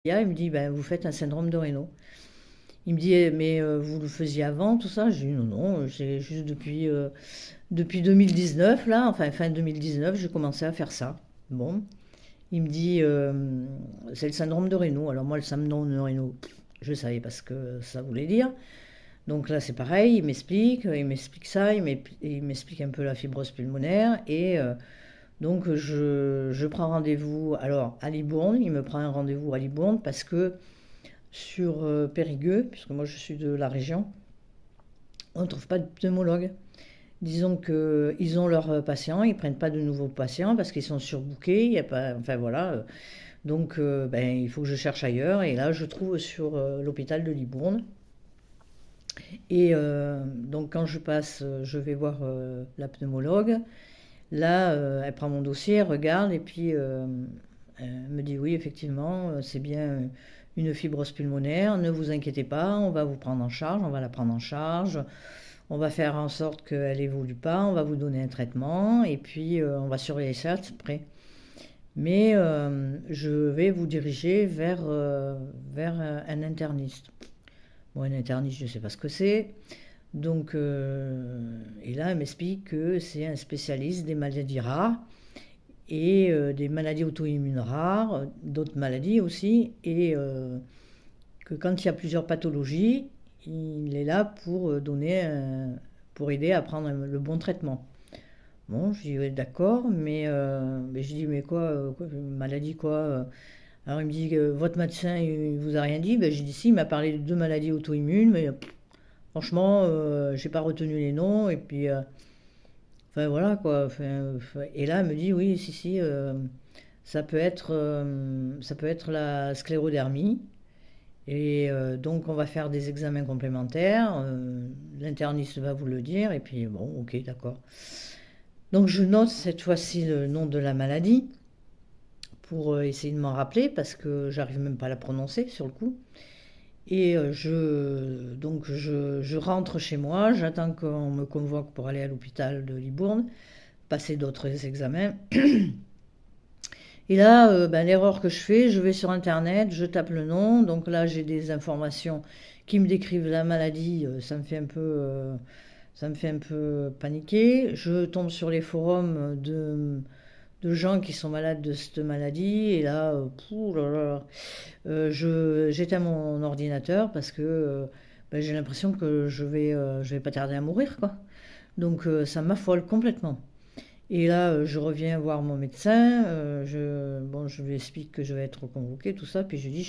Il me dit, ben, vous faites un syndrome de Raynaud. Il me dit, eh, mais vous le faisiez avant, tout ça? Je dis, non, non, j'ai juste depuis 2019, là, enfin fin 2019, j'ai commencé à faire ça. Bon, il me dit, c'est le syndrome de Raynaud. Alors moi, le syndrome de Raynaud, je savais pas ce que ça voulait dire. Donc là, c'est pareil, il m'explique ça, il m'explique un peu la fibrose pulmonaire. Et donc, je prends rendez-vous, alors, à Libourne. Il me prend un rendez-vous à Libourne parce que sur Périgueux, puisque moi je suis de la région, on ne trouve pas de pneumologue. Disons qu'ils ont leurs patients, ils ne prennent pas de nouveaux patients parce qu'ils sont surbookés, il y a pas, enfin voilà. Donc ben, il faut que je cherche ailleurs et là je trouve sur l'hôpital de Libourne. Et donc quand je passe, je vais voir la pneumologue. Là, elle prend mon dossier, elle regarde et puis elle me dit oui, effectivement, c'est bien une fibrose pulmonaire, ne vous inquiétez pas, on va vous prendre en charge, on va la prendre en charge, on va faire en sorte qu'elle évolue pas, on va vous donner un traitement et puis on va surveiller ça de près. Mais je vais vous diriger vers un interniste. Bon, un interniste, je ne sais pas ce que c'est. Donc, et là, elle m'explique que c'est un spécialiste des maladies rares et des maladies auto-immunes rares, d'autres maladies aussi, et que quand il y a plusieurs pathologies, il est là pour pour aider à prendre le bon traitement. Bon, je dis ouais, d'accord, mais je dis mais quoi, maladie quoi Alors il me dit que votre médecin il vous a rien dit. Ben, j'ai dit si, il m'a parlé de deux maladies auto-immunes, mais franchement, j'ai pas retenu les noms et puis enfin voilà quoi. Et là, elle me dit oui, si, si, ça peut être la sclérodermie. Et donc, on va faire des examens complémentaires. L'interniste va vous le dire. Et puis, bon, ok, d'accord. Donc, je note cette fois-ci le nom de la maladie pour essayer de m'en rappeler parce que j'arrive même pas à la prononcer sur le coup. Et je rentre chez moi. J'attends qu'on me convoque pour aller à l'hôpital de Libourne, passer d'autres examens. Et là, ben, l'erreur que je fais, je vais sur Internet, je tape le nom. Donc là, j'ai des informations qui me décrivent la maladie. Ça me fait un peu paniquer. Je tombe sur les forums de gens qui sont malades de cette maladie. Et là, pouh là là, j'éteins mon ordinateur parce que ben, j'ai l'impression que je vais pas tarder à mourir, quoi. Donc ça m'affole complètement. Et là, je reviens voir mon médecin, bon, je lui explique que je vais être convoquée, tout ça, puis je lui dis, je suis